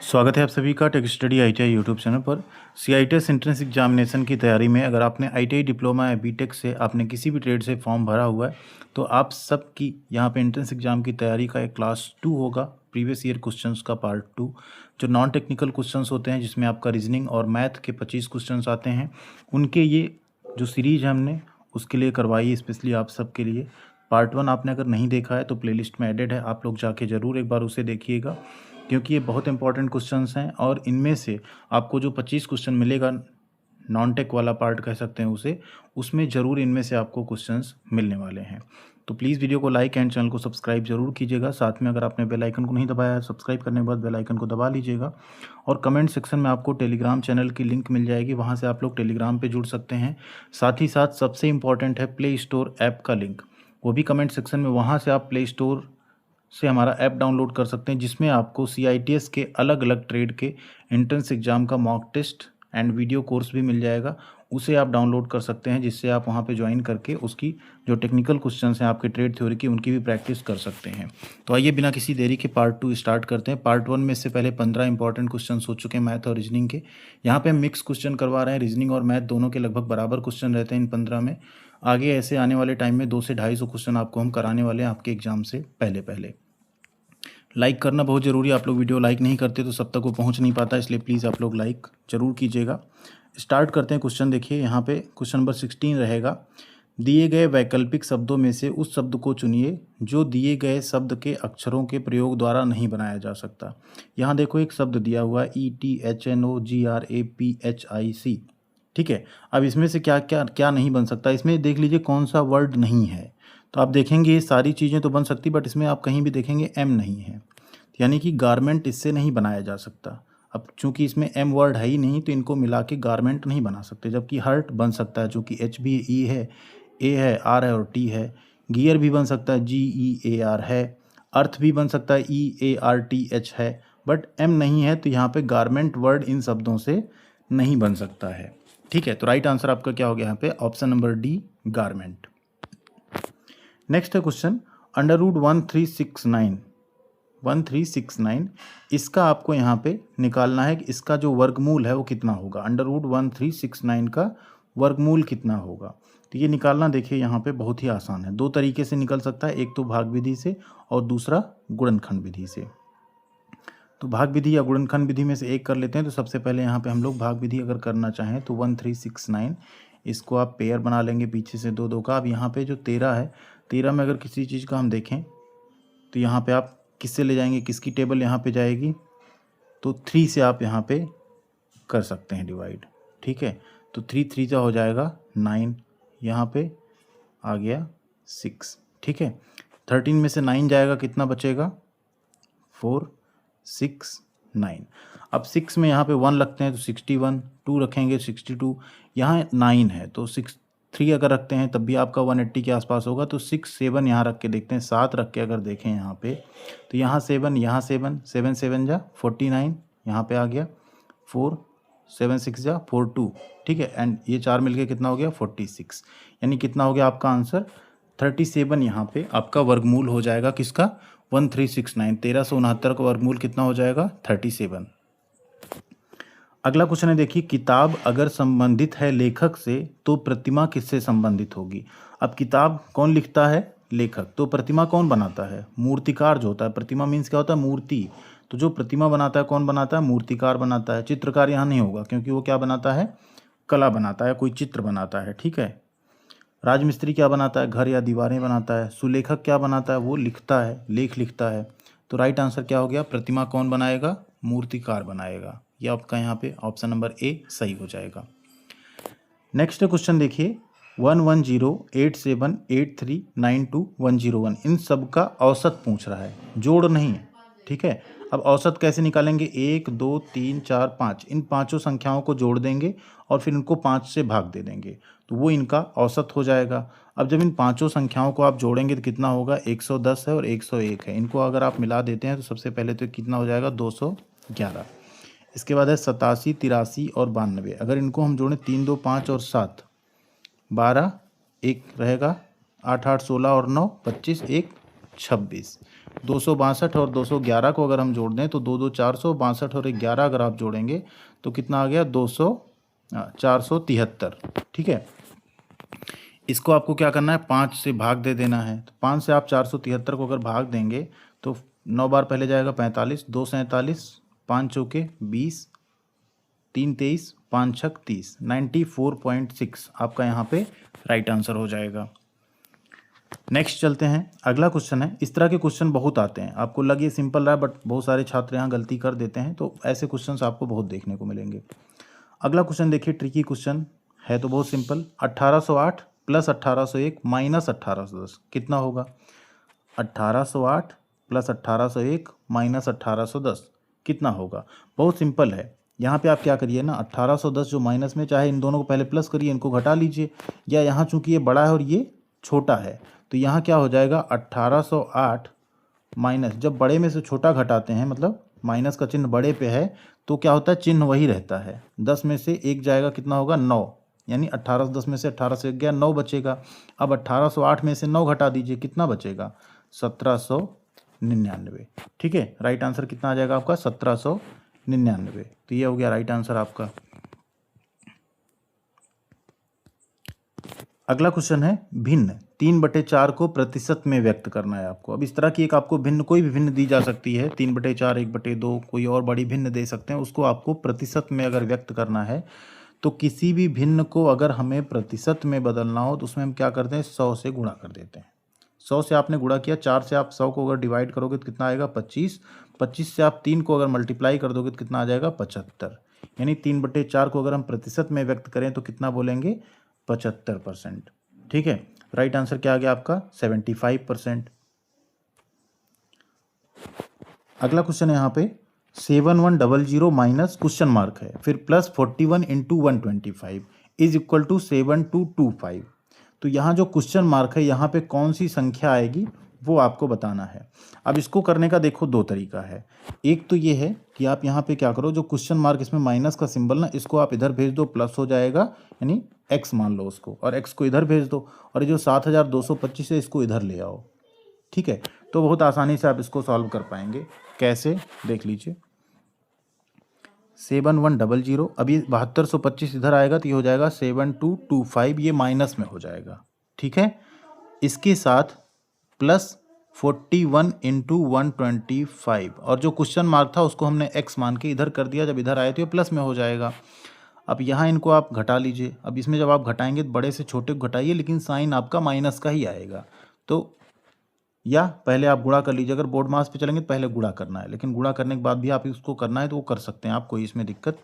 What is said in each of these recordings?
स्वागत है आप सभी का tech study ITI YouTube channel पर। सीआईटीएस एंट्रेंस एग्जामिनेशन की तैयारी में अगर आपने आईटीआई डिप्लोमा या बीटेक से आपने किसी भी ट्रेड से फॉर्म भरा हुआ है तो आप सब की यहाँ पे एंट्रेंस एग्जाम की तैयारी का एक क्लास 2 होगा, प्रीवियस ईयर क्वेश्चंस का पार्ट 2, जो नॉन टेक्निकल क्वेश्चंस होते हैं जिसमें आपका रीजनिंग और मैथ के 25 क्वेश्चंस आते हैं। उनके ये जो सीरीज है हमने उसके लिए करवाई है स्पेशली आप सब के लिए। पार्ट 1 आपने अगर नहीं देखा है तो प्लेलिस्ट में एडेड है, आप लोग जाके ज़रूर एक बार उसे देखिएगा क्योंकि ये बहुत इंपॉर्टेंट क्वेश्चंस हैं और इनमें से आपको जो 25 क्वेश्चन मिलेगा, नॉन टेक वाला पार्ट कह सकते हैं उसे, उसमें ज़रूर इनमें से आपको क्वेश्चंस मिलने वाले हैं। तो प्लीज़ वीडियो को लाइक एंड चैनल को सब्सक्राइब जरूर कीजिएगा। साथ में अगर आपने बेल आइकन को नहीं दबाया है, सब्सक्राइब करने के बाद बेल आइकन को दबा लीजिएगा। और कमेंट सेक्शन में आपको टेलीग्राम चैनल की लिंक मिल जाएगी, वहाँ से आप लोग टेलीग्राम पर जुड़ सकते हैं। साथ ही साथ सबसे इम्पॉर्टेंट है प्ले स्टोर ऐप का लिंक, वो भी कमेंट सेक्शन में, वहाँ से आप प्ले स्टोर से हमारा ऐप डाउनलोड कर सकते हैं जिसमें आपको सीआईटीएस के अलग अलग ट्रेड के एंट्रेंस एग्जाम का mock test and video course भी मिल जाएगा। उसे आप डाउनलोड कर सकते हैं जिससे आप वहां पे ज्वाइन करके उसकी जो टेक्निकल क्वेश्चंस हैं आपके ट्रेड थ्योरी की, उनकी भी प्रैक्टिस कर सकते हैं। तो आइए बिना किसी देरी के पार्ट 2 स्टार्ट करते हैं। पार्ट 1 में इससे पहले 15 इंपॉर्टेंट क्वेश्चन हो चुके हैं मैथ और रीजनिंग के। यहाँ पे हम मिक्स क्वेश्चन करवा रहे हैं, रीजनिंग और मैथ दोनों के लगभग बराबर क्वेश्चन रहते हैं इन 15 में। आगे ऐसे आने वाले टाइम में 200 से 250 क्वेश्चन आपको हम कराने वाले हैं आपके एग्जाम से पहले। लाइक करना बहुत ज़रूरी है, आप लोग वीडियो लाइक नहीं करते तो सब तक वो पहुंच नहीं पाता, इसलिए प्लीज़ आप लोग लाइक ज़रूर कीजिएगा। स्टार्ट करते हैं। क्वेश्चन देखिए, यहाँ पे क्वेश्चन नंबर 16 रहेगा। दिए गए वैकल्पिक शब्दों में से उस शब्द को चुनिए जो दिए गए शब्द के अक्षरों के प्रयोग द्वारा नहीं बनाया जा सकता। यहाँ देखो एक शब्द दिया हुआ है ETHNOGRAPHIC, ठीक है। अब इसमें से क्या क्या क्या नहीं बन सकता, इसमें देख लीजिए कौन सा वर्ड नहीं है। तो आप देखेंगे ये सारी चीज़ें तो बन सकती, बट इसमें आप कहीं भी देखेंगे एम नहीं है, यानी कि गारमेंट इससे नहीं बनाया जा सकता। अब चूंकि इसमें एम वर्ड है ही नहीं तो इनको मिला के गारमेंट नहीं बना सकते। जबकि हर्ट बन सकता है, जो कि एच भी ई है, ए है, आर है और टी है। गियर भी बन सकता है, GEAR है। अर्थ भी बन सकता है, EARTH है। बट एम नहीं है, तो यहाँ पे गारमेंट वर्ड इन शब्दों से नहीं बन सकता है, ठीक है। तो राइट आंसर आपका क्या हो गया यहाँ पे, option number D, garment. Next है क्वेश्चन √1369 इसका आपको यहाँ पे निकालना है कि इसका जो वर्गमूल है वो कितना होगा। √1369 का वर्गमूल कितना होगा, तो ये निकालना देखिए यहाँ पे बहुत ही आसान है। दो तरीके से निकल सकता है, एक तो भाग विधि से और दूसरा गुणनखंड विधि से। तो भाग विधि या गुणनखंड विधि में से एक कर लेते हैं। तो सबसे पहले यहाँ पे हम लोग भाग विधि अगर करना चाहें तो 1369 इसको आप पेयर बना लेंगे पीछे से दो दो का। अब यहाँ पे जो 13 है, 13 में अगर किसी चीज़ का हम देखें तो यहाँ पे आप किससे ले जाएंगे, किसकी टेबल यहाँ पे जाएगी, तो 3 से आप यहाँ पे कर सकते हैं डिवाइड, ठीक है। तो 3 3 का हो जाएगा 9, यहाँ पे आ गया 6, ठीक है। 13 में से 9 जाएगा, कितना बचेगा, 4 6 9। अब 6 में यहाँ पे 1 लगते हैं तो 61, 2 रखेंगे 62, यहाँ 9 है तो 3 अगर रखते हैं तब भी आपका 180 के आसपास होगा। तो 6 7 यहाँ रख के देखते हैं, 7 रख के अगर देखें यहाँ पे तो यहाँ 7, यहाँ 7 7 7 जा 49, यहाँ पे आ गया 4 7 6 जा 42, ठीक है। एंड ये 4 मिलके कितना हो गया, 46, यानी कितना हो गया आपका आंसर 37। यहाँ पे आपका वर्गमूल हो जाएगा किसका, 1369, 1369 का वर्गमूल कितना हो जाएगा, 37। अगला क्वेश्चन है देखिए, किताब अगर संबंधित है लेखक से तो प्रतिमा किससे संबंधित होगी। अब किताब कौन लिखता है, लेखक, तो प्रतिमा कौन बनाता है, मूर्तिकार जो होता है। प्रतिमा मीन्स क्या होता है, मूर्ति। तो जो प्रतिमा बनाता है कौन बनाता है, मूर्तिकार बनाता है। चित्रकार यहाँ नहीं होगा क्योंकि वो क्या बनाता है, कला बनाता है, कोई चित्र बनाता है, ठीक है। राजमिस्त्री क्या बनाता है, घर या दीवारें बनाता है। सुलेखक क्या बनाता है, वो लिखता है, लेख लिखता है। तो राइट आंसर क्या हो गया, प्रतिमा कौन बनाएगा, मूर्तिकार बनाएगा। ये आपका यहाँ पे ऑप्शन नंबर ए सही हो जाएगा। नेक्स्ट क्वेश्चन देखिए, 1108783921101 इन सब का औसत पूछ रहा है, जोड़ नहीं है, ठीक है। अब औसत कैसे निकालेंगे, 1 2 3 4 5, इन पांचों संख्याओं को जोड़ देंगे और फिर इनको 5 से भाग दे देंगे तो वो इनका औसत हो जाएगा। अब जब इन पांचों संख्याओं को आप जोड़ेंगे तो कितना होगा, 110 है और 101 है। इनको अगर आप मिला देते हैं तो सबसे पहले तो कितना हो जाएगा, 211। इसके बाद है 87 83 और 92, अगर इनको हम जोड़ें 3 2 5 और 7 12, 1 रहेगा 8 8 16 और 9 25 1 26, 262 और 211 को अगर हम जोड़ दें तो 462 और 11 अगर आप जोड़ेंगे तो कितना आ गया 473। ठीक है, इसको आपको क्या करना है 5 से भाग दे देना है। तो 5 से आप 473 को अगर भाग देंगे तो 9 बार पहले जाएगा 45, 2 47, 5 चौके 20, 3 23, 5 छक 30, 94.6 आपका यहाँ पे राइट आंसर हो जाएगा। नेक्स्ट चलते हैं, अगला क्वेश्चन है। इस तरह के क्वेश्चन बहुत आते हैं, आपको लगे सिंपल रहा बट बहुत सारे छात्र यहाँ गलती कर देते हैं, तो ऐसे क्वेश्चंस आपको बहुत देखने को मिलेंगे। अगला क्वेश्चन देखिए, ट्रिकी क्वेश्चन है तो बहुत सिंपल। 1808 प्लस 1801 माइनस 1810 कितना होगा? 1808 प्लस 1801 माइनस 1810 कितना होगा? बहुत सिंपल है। यहाँ पे आप क्या करिए ना, 1810 जो माइनस में, चाहे इन दोनों को पहले प्लस करिए, इनको घटा लीजिए, या यहाँ चूंकि ये बड़ा है और ये छोटा है तो यहाँ क्या हो जाएगा 1808 माइनस, जब बड़े में से छोटा घटाते हैं मतलब माइनस का चिन्ह बड़े पे है तो क्या होता है, चिन्ह वही रहता है। 10 में से 1 जाएगा, कितना होगा 9, यानी 1810 में से 18 से गया 9 बचेगा। अब 1808 में से 9 घटा दीजिए, कितना बचेगा 1799। ठीक है, राइट आंसर कितना आ जाएगा आपका 1799। तो ये हो गया राइट आंसर आपका। अगला क्वेश्चन है भिन्न, 3/4 को प्रतिशत में व्यक्त करना है आपको। अब इस तरह की एक आपको भिन्न, कोई भी भिन्न दी जा सकती है, 3/4, 1/2, कोई और बड़ी भिन्न दे सकते हैं, उसको आपको प्रतिशत में अगर व्यक्त करना है तो किसी भी भिन्न को अगर हमें प्रतिशत में बदलना हो तो उसमें हम क्या करते हैं, 100 से गुणा कर देते हैं। 100 से आपने गुणा किया, 4 से आप 100 को अगर डिवाइड करोगे तो कितना आएगा 25, 25 से आप 3 को अगर मल्टीप्लाई कर दोगे तो कितना आ जाएगा 75, यानी 3/4 को अगर हम प्रतिशत में व्यक्त करें तो कितना बोलेंगे 75%। ठीक है, राइट आंसर क्या आ गया आपका 75%। अगला क्वेश्चन है यहाँ पे 7100 माइनस क्वेश्चन मार्क है, फिर plus 41 into 125 is equal to 7225। तो यहाँ जो क्वेश्चन मार्क है यहाँ पे कौन सी संख्या आएगी वो आपको बताना है। अब इसको करने का देखो दो तरीका है। एक तो ये है कि आप यहाँ पे क्या करो, जो क्वेश्चन मार्क इसमें माइनस का सिंबल ना, इसको आप इधर भेज दो, प्लस हो जाएगा, यानी x मान लो उसको, और x को इधर भेज दो, और ये जो 7225 है इसको इधर ले आओ। ठीक है, तो बहुत आसानी से आप इसको सॉल्व कर पाएंगे। कैसे, देख लीजिए। 7100, अभी 7225 इधर आएगा तो ये हो जाएगा 7225, ये माइनस में हो जाएगा। ठीक है, इसके साथ प्लस 41 इंटू 125, और जो क्वेश्चन मार्क था उसको हमने x मान के इधर कर दिया, जब इधर आए तो ये प्लस में हो जाएगा। अब यहाँ इनको आप घटा लीजिए। अब इसमें जब आप घटाएंगे तो बड़े से छोटे को घटाइए, लेकिन साइन आपका माइनस का ही आएगा। तो या पहले आप गुणा कर लीजिए, अगर बोर्ड मास पे चलेंगे तो पहले गुणा करना है, लेकिन गुणा करने के बाद भी आप इसको करना है तो वो कर सकते हैं आप, कोई इसमें दिक्कत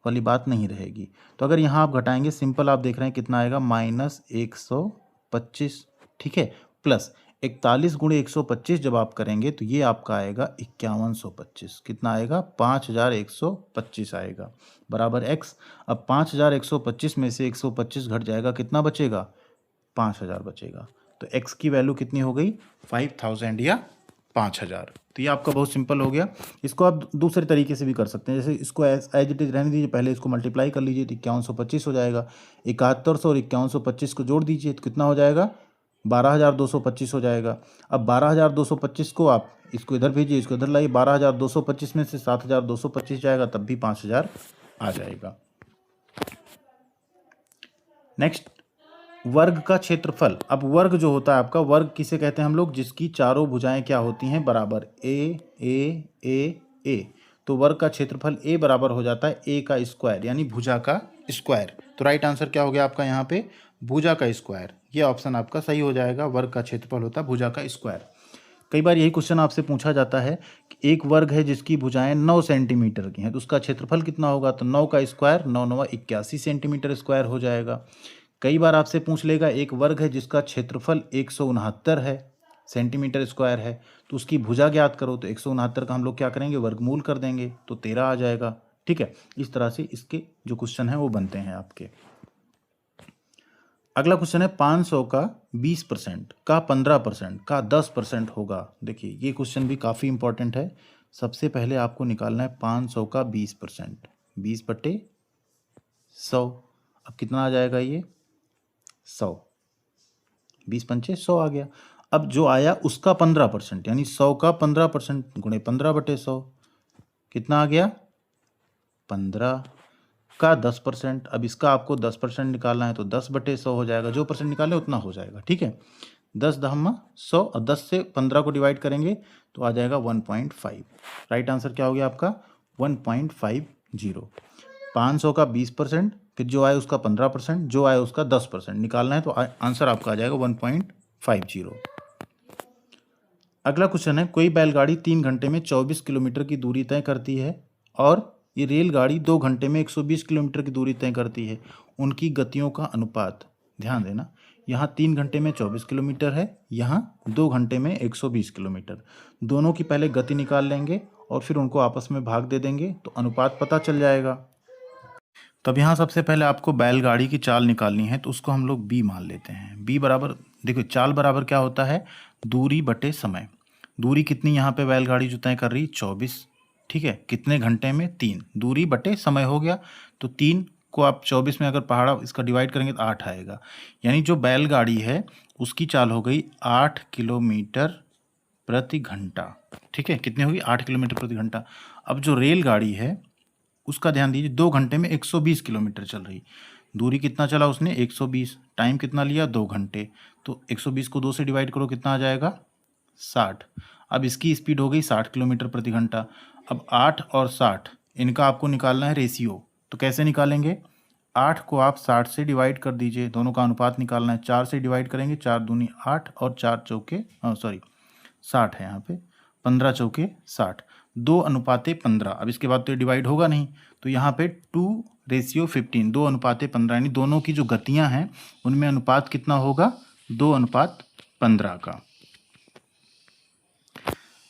वाली बात नहीं रहेगी। तो अगर यहाँ आप घटाएंगे, सिंपल आप देख रहे हैं कितना आएगा -125। ठीक है, प्लस 41 गुणे 125 जब आप करेंगे तो ये आपका आएगा 5125। कितना आएगा 5125 आएगा, बराबर x। अब 5125 में से 125 घट जाएगा, कितना बचेगा 5000 बचेगा। तो x की वैल्यू कितनी हो गई 5000 या 5000। तो ये आपका बहुत सिंपल हो गया। इसको आप दूसरे तरीके से भी कर सकते हैं, जैसे इसको एज इट इज रहने दीजिए, पहले इसको मल्टीप्लाई कर लीजिए तो 5125 हो जाएगा। 7100 और 5125 को जोड़ दीजिए तो कितना हो जाएगा 12225 हो जाएगा। अब 12225 को आप इसको इधर भेजिए, इसको इधर लाइए, 12225 में से 7225 जाएगा, तब भी 5000 आ जाएगा। नेक्स्ट, वर्ग का क्षेत्रफल। अब वर्ग जो होता है आपका, वर्ग किसे कहते हैं हम लोग, जिसकी चारों भुजाएं क्या होती हैं बराबर, ए। तो वर्ग का क्षेत्रफल a बराबर हो जाता है a का स्क्वायर, यानी भुजा का स्क्वायर। तो राइट आंसर क्या हो गया आपका यहाँ पे भुजा का स्क्वायर, ये ऑप्शन आपका सही हो जाएगा। वर्ग का क्षेत्रफल होता है भुजा का स्क्वायर। कई बार यही क्वेश्चन आपसे पूछा जाता है कि एक वर्ग है जिसकी भुजाएं 9 सेंटीमीटर की हैं, तो उसका क्षेत्रफल कितना होगा, तो 9 का स्क्वायर, 9 9 81 सेंटीमीटर स्क्वायर हो जाएगा। कई बार आपसे पूछ लेगा एक वर्ग है जिसका क्षेत्रफल 169 है सेंटीमीटर स्क्वायर है, तो उसकी भुजा ज्ञात करो, तो 169 का हम लोग क्या करेंगे वर्गमूल कर देंगे तो 13 आ जाएगा। ठीक है, इस तरह से इसके जो क्वेश्चन है वो बनते हैं आपके। अगला क्वेश्चन है 500 का 20% का 15% का 10% होगा। देखिए ये क्वेश्चन भी काफ़ी इंपॉर्टेंट है। सबसे पहले आपको निकालना है 500 का 20%, 20/100। अब कितना आ जाएगा ये 100, 20 पंचे 100 आ गया। अब जो आया उसका 15%, यानी 100 का 15% गुणे 15/100 कितना आ गया 15 का 10%। अब इसका आपको 10% निकालना है तो 10/100 हो जाएगा, जो परसेंट निकाले उतना हो जाएगा। ठीक है, 10×100 और 10 से 15 को डिवाइड करेंगे तो आ जाएगा 1.5। राइट आंसर क्या हो गया आपका 1.50। 500 का 20%, फिर जो आए उसका 15%, जो आए उसका 10% निकालना है तो आंसर आपका आ जाएगा 1.50। अगला क्वेश्चन है, कोई बैलगाड़ी 3 घंटे में 24 किलोमीटर की दूरी तय करती है और ये रेलगाड़ी 2 घंटे में 120 किलोमीटर की दूरी तय करती है। उनकी गतियों का अनुपात, ध्यान देना, यहाँ 3 घंटे में 24 किलोमीटर है, यहाँ 2 घंटे में 120 किलोमीटर। दोनों की पहले गति निकाल लेंगे और फिर उनको आपस में भाग दे देंगे तो अनुपात पता चल जाएगा। तब यहाँ सबसे पहले आपको बैलगाड़ी की चाल निकालनी है तो उसको हम लोग बी मान लेते हैं। बी बराबर, देखो चाल बराबर क्या होता है, दूरी बटे समय। दूरी कितनी यहाँ पे बैलगाड़ी जो तय कर रही 24, ठीक है, कितने घंटे में 3, दूरी बटे समय हो गया। तो 3 को आप 24 में अगर पहाड़ा इसका डिवाइड करेंगे तो 8 आएगा, यानी जो बैलगाड़ी है उसकी चाल हो गई 8 किलोमीटर प्रति घंटा। ठीक है, कितनी होगी 8 किलोमीटर प्रति घंटा। अब जो रेलगाड़ी है उसका ध्यान दीजिए, 2 घंटे में 120 किलोमीटर चल रही, दूरी कितना चला उसने 120, टाइम कितना लिया 2 घंटे, तो 120 को 2 से डिवाइड करो कितना आ जाएगा 60। अब इसकी स्पीड हो गई 60 किलोमीटर प्रति घंटा। अब 8 और 60 इनका आपको निकालना है रेशियो, तो कैसे निकालेंगे, 8 को आप 60 से डिवाइड कर दीजिए, दोनों का अनुपात निकालना है, 4 से डिवाइड करेंगे, 4 दूनी 8 और 4 चौके 60 है यहाँ पे, 15 चौके 60, 2:15। अब इसके बाद तो ये डिवाइड होगा नहीं, तो यहाँ पे 2:15, 2:15, यानी दोनों की जो गतियाँ हैं उनमें अनुपात कितना होगा 2:15 का।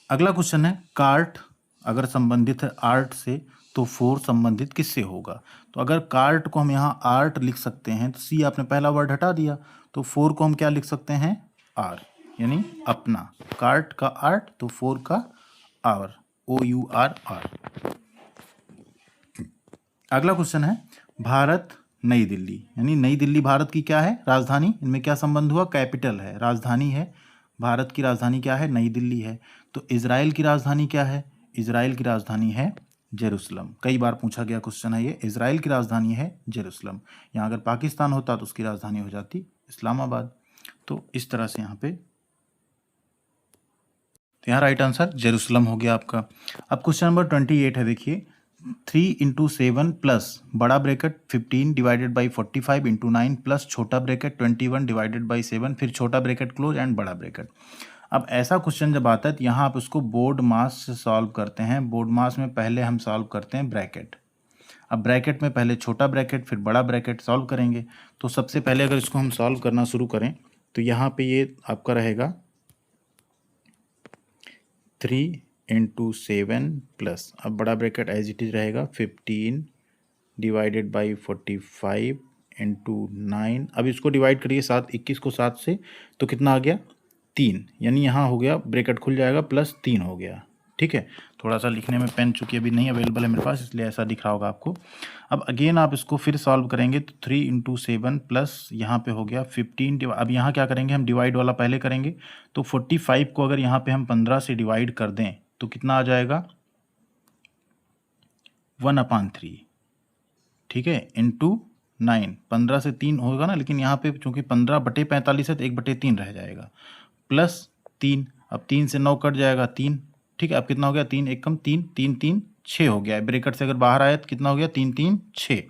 अगला क्वेश्चन है, कार्ट अगर संबंधित है आर्ट से तो फोर संबंधित किससे होगा। तो अगर कार्ट को हम यहाँ आर्ट लिख सकते हैं तो सी आपने पहला वर्ड हटा दिया, तो फोर को हम क्या लिख सकते हैं आर, यानी अपना। कार्ट का आर्ट तो फोर का आवर, OUR। अगला क्वेश्चन है, भारत नई दिल्ली, यानी नई दिल्ली भारत की क्या है राजधानी, इनमें क्या संबंध हुआ, कैपिटल है, राजधानी है, भारत की राजधानी क्या है नई दिल्ली है। तो इजराइल की राजधानी क्या है, इजराइल की राजधानी है जेरूसलम। कई बार पूछा गया क्वेश्चन है ये, इजराइल की राजधानी है जेरूसलम। यहाँ अगर पाकिस्तान होता तो उसकी राजधानी हो जाती इस्लामाबाद। तो इस तरह से यहाँ पे, तो यहाँ राइट आंसर जेरूसलम हो गया आपका। अब क्वेश्चन नंबर 28 है, देखिए 3 × 7 प्लस बड़ा ब्रैकेट 15 डिवाइडेड बाई 45 × 9 प्लस छोटा ब्रैकेट 21 डिवाइडेड बाई 7, फिर छोटा ब्रैकेट क्लोज एंड बड़ा ब्रैकेट। अब ऐसा क्वेश्चन जब आता है तो यहाँ आप उसको बोर्ड मास से सॉल्व करते हैं। बोर्ड मास में पहले हम सॉल्व करते हैं ब्रैकेट। अब ब्रैकेट में पहले छोटा ब्रैकेट फिर बड़ा ब्रैकेट सॉल्व करेंगे। तो सबसे पहले अगर इसको हम सॉल्व करना शुरू करें तो यहाँ पे ये आपका रहेगा 3 × 7 प्लस, अब बड़ा ब्रैकेट एज इट इज रहेगा 15 डिवाइडेड बाई 45 × 9। अब इसको डिवाइड करिए 21 को 7 से, तो कितना आ गया 3, यानी यहाँ हो गया ब्रैकेट खुल जाएगा प्लस 3 हो गया। ठीक है, थोड़ा सा लिखने में पेन चूंकि अभी नहीं अवेलेबल है मेरे पास इसलिए ऐसा दिख रहा होगा आपको। अब अगेन आप इसको फिर सॉल्व करेंगे तो 3 × 7 प्लस यहाँ पे हो गया 15। अब यहाँ क्या करेंगे हम, डिवाइड वाला पहले करेंगे। तो 45 को अगर यहाँ पे हम 15 से डिवाइड कर दें तो कितना आ जाएगा 1/3। ठीक है, इंटू 9, 15 से 3 होगा ना, लेकिन यहाँ पे चूंकि 15/45 है तो 1/3 रह जाएगा, प्लस 3। अब 3 से 9 कट जाएगा 3। ठीक है, अब कितना हो गया 3 1 कम 3, 3 3 6 हो गया। ब्रैकेट से अगर बाहर आया तो कितना हो गया 3 3 6।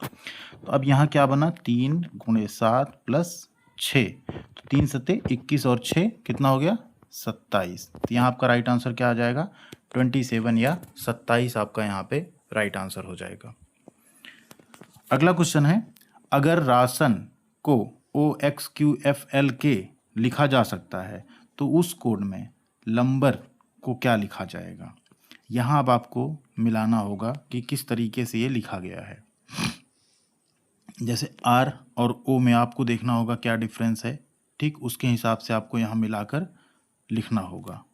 तो अब यहाँ क्या बना 3 × 7 प्लस 6, तो 3 7 21 और 6 कितना हो गया 27। तो यहाँ आपका राइट आंसर क्या आ जाएगा 27 या 27 आपका यहाँ पे राइट आंसर हो जाएगा। अगला क्वेश्चन है, अगर राशन को OXQFLK लिखा जा सकता है तो उस कोड में नंबर को क्या लिखा जाएगा। यहाँ अब आपको मिलाना होगा कि किस तरीके से ये लिखा गया है। जैसे R और O में आपको देखना होगा क्या डिफरेंस है, ठीक उसके हिसाब से आपको यहाँ मिलाकर लिखना होगा।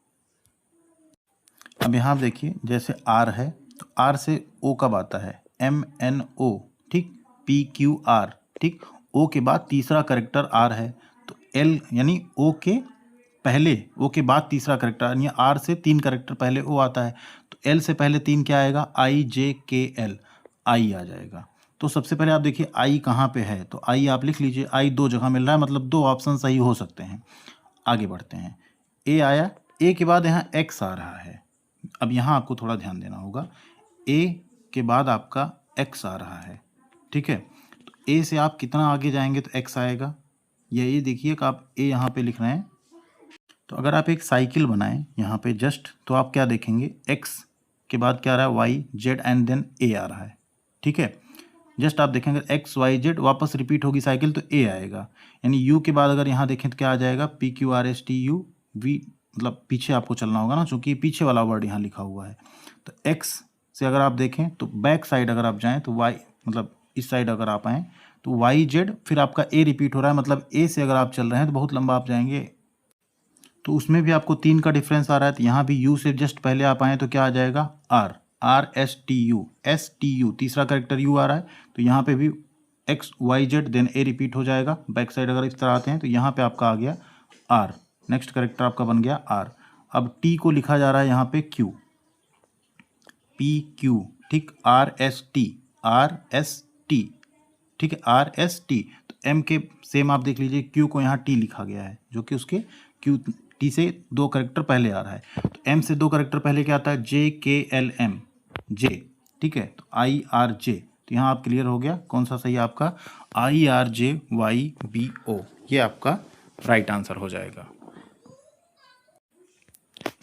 अब यहाँ देखिए जैसे R है तो R से O कब आता है MNO, ठीक, PQR, ठीक, O के बाद तीसरा करेक्टर R है तो L यानी O के पहले ओ के बाद तीसरा करेक्टर, यानी आर से 3 करेक्टर पहले ओ आता है, तो एल से पहले 3 क्या आएगा, आई जे के एल, आई आ जाएगा। तो सबसे पहले आप देखिए आई कहाँ पे है, तो आई आप लिख लीजिए, आई 2 जगह मिल रहा है, मतलब 2 ऑप्शन सही हो सकते हैं। आगे बढ़ते हैं, ए आया, ए के बाद यहाँ एक्स आ रहा है। अब यहाँ आपको थोड़ा ध्यान देना होगा, ए के बाद आपका एक्स आ रहा है, ठीक है। तो ए से आप कितना आगे जाएंगे तो एक्स आएगा, ये देखिए कि आप ए यहाँ पे लिख रहे हैं। तो अगर आप एक साइकिल बनाएं यहाँ पे जस्ट, तो आप क्या देखेंगे, एक्स के बाद क्या आ रहा है, वाई जेड एंड देन ए आ रहा है, ठीक है। जस्ट आप देखेंगे एक्स वाई जेड वापस रिपीट होगी साइकिल तो ए आएगा, यानी यू के बाद अगर यहाँ देखें तो क्या आ जाएगा, P Q R S T U V, मतलब पीछे आपको चलना होगा ना, चूंकि पीछे वाला वर्ड यहाँ लिखा हुआ है। तो एक्स से अगर आप देखें तो बैक साइड अगर आप जाएँ तो वाई, मतलब इस साइड अगर आप आएँ तो वाई जेड, फिर आपका ए रिपीट हो रहा है, मतलब ए से अगर आप चल रहे हैं तो बहुत लंबा आप जाएंगे, तो उसमें भी आपको 3 का डिफरेंस आ रहा है। तो यहाँ भी यू से जस्ट पहले आप आएँ तो क्या आ जाएगा, R, R S T U, तीसरा करेक्टर यू आ रहा है, तो यहाँ पे भी X Y Z then A repeat हो जाएगा। बैक साइड अगर इस तरह आते हैं तो यहाँ पे आपका आ गया आर, नेक्स्ट करेक्टर आपका बन गया आर। अब टी को लिखा जा रहा है यहाँ पे क्यू, पी क्यू, ठीक, आर एस टी, ठीक है, आर एस टी। तो एम के सेम आप देख लीजिए, क्यू को यहाँ टी लिखा गया है, जो कि उसके क्यू टी से 2 करेक्टर पहले आ रहा है। तो एम से 2 करेक्टर पहले क्या आता है, जे के एल एम, जे, ठीक है, तो आई आर जे। तो यहाँ आप क्लियर हो गया कौन सा सही है आपका, I R J Y B O, ये आपका राइट आंसर हो जाएगा।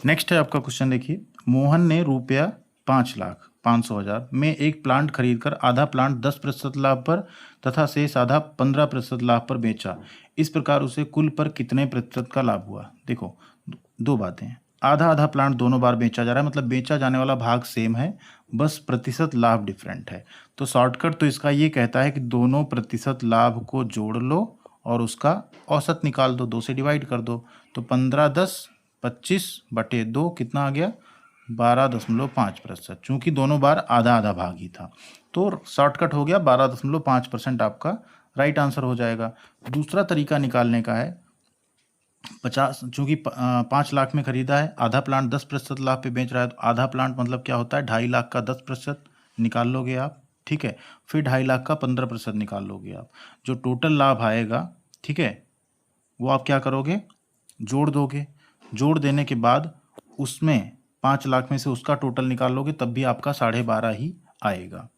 नेक्स्ट है आपका क्वेश्चन देखिए, मोहन ने रुपया 5,05,000 में एक प्लांट खरीदकर आधा प्लांट 10% लाभ पर तथा शेष आधा 15% लाभ पर बेचा। इस प्रकार उसे कुल पर कितने प्रतिशत का लाभ हुआ। देखो 2 बातें, आधा आधा प्लांट दोनों बार बेचा जा रहा है, मतलब बेचा जाने वाला भाग सेम है, बस प्रतिशत लाभ डिफरेंट है। तो शॉर्टकट तो इसका ये कहता है कि दोनों प्रतिशत लाभ को जोड़ लो और उसका औसत निकाल दो, 2 से डिवाइड कर दो। तो 15 10 25/2 कितना आ गया, 12.5%। चूँकि दोनों बार आधा आधा भाग ही था, तो शॉर्टकट हो गया 12.5% आपका राइट आंसर हो जाएगा। दूसरा तरीका निकालने का है, 50, चूँकि 5 लाख में खरीदा है, आधा प्लांट 10% लाभ पे बेच रहा है, तो आधा प्लांट मतलब क्या होता है, 2.5 लाख का 10% निकाल लोगे आप, ठीक है। फिर 2.5 लाख का 15% निकाल लोगे आप, जो टोटल लाभ आएगा, ठीक है, वो आप क्या करोगे, जोड़ दोगे। जोड़ देने के बाद उसमें 5 लाख में से उसका टोटल निकाल लोगे, तब भी आपका 12.5 ही आएगा।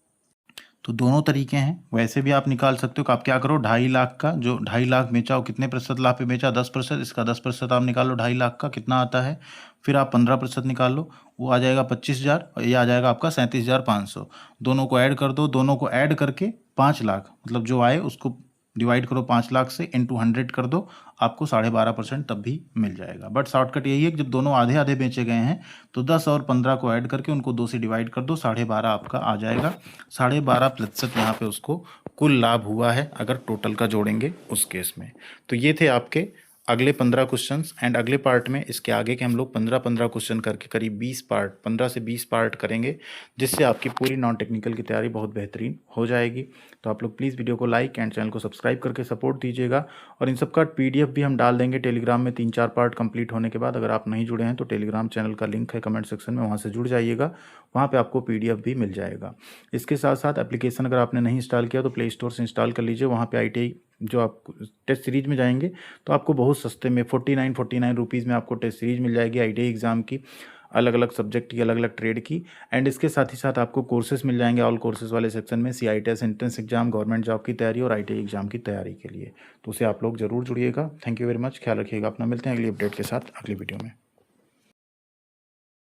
तो दोनों तरीके हैं, वैसे भी आप निकाल सकते हो कि आप क्या करो, 2.5 लाख का, जो 2.5 लाख बेचा वो कितने प्रतिशत लाभ पे बेचा, 10%, इसका 10% आप निकाल लो, 2.5 लाख का कितना आता है, फिर आप 15% निकाल लो, वो आ जाएगा 25,000 और ये आ जाएगा आपका 37,500। दोनों को ऐड कर दो, दोनों को ऐड करके 5 लाख मतलब जो आए उसको डिवाइड करो 5 लाख से, इंटू 100 कर दो, आपको 12.5% तब भी मिल जाएगा। बट शॉर्टकट यही है कि जब दोनों आधे आधे बेचे गए हैं तो 10 और 15 को ऐड करके उनको 2 से डिवाइड कर दो, 12.5 आपका आ जाएगा। 12.5% यहाँ पे उसको कुल लाभ हुआ है अगर टोटल का जोड़ेंगे उस केस में। तो ये थे आपके अगले 15 क्वेश्चंस, एंड अगले पार्ट में इसके आगे के हम लोग 15 क्वेश्चन करके करीब 20 पार्ट, 15 से 20 पार्ट करेंगे, जिससे आपकी पूरी नॉन टेक्निकल की तैयारी बहुत बेहतरीन हो जाएगी। तो आप लोग प्लीज़ वीडियो को लाइक एंड चैनल को सब्सक्राइब करके सपोर्ट दीजिएगा, और इन सबका PDF भी हम डाल देंगे टेलीग्राम में 3-4 पार्ट कंप्लीट होने के बाद। अगर आप नहीं जुड़े हैं तो टेलीग्राम चैनल का लिंक है कमेंट सेक्शन में, वहाँ से जुड़ जाइएगा, वहाँ पर आपको PDF भी मिल जाएगा। इसके साथ साथ एप्लीकेशन अगर आपने नहीं इंस्टॉल किया तो प्ले स्टोर से इंस्टॉल कर लीजिए। वहाँ पर ITI जो आप टेस्ट सीरीज में जाएंगे तो आपको बहुत सस्ते में 49 रुपीज़ में आपको टेस्ट सीरीज मिल जाएगी ITI एग्ज़ाम की, अलग अलग सब्जेक्ट की, अलग अलग ट्रेड की। एंड इसके साथ ही साथ आपको कोर्सेज मिल जाएंगे ऑल कोर्सेज वाले सेक्शन में, CITS entrance exam, government job की तैयारी और ITI एग्जाम की तैयारी के लिए। तो उसे आप लोग ज़रूर जुड़िएगा। थैंक यू वेरी मच, ख्याल रखिएगा अपना, मिलते हैं अगली अपडेट के साथ अगली वीडियो में।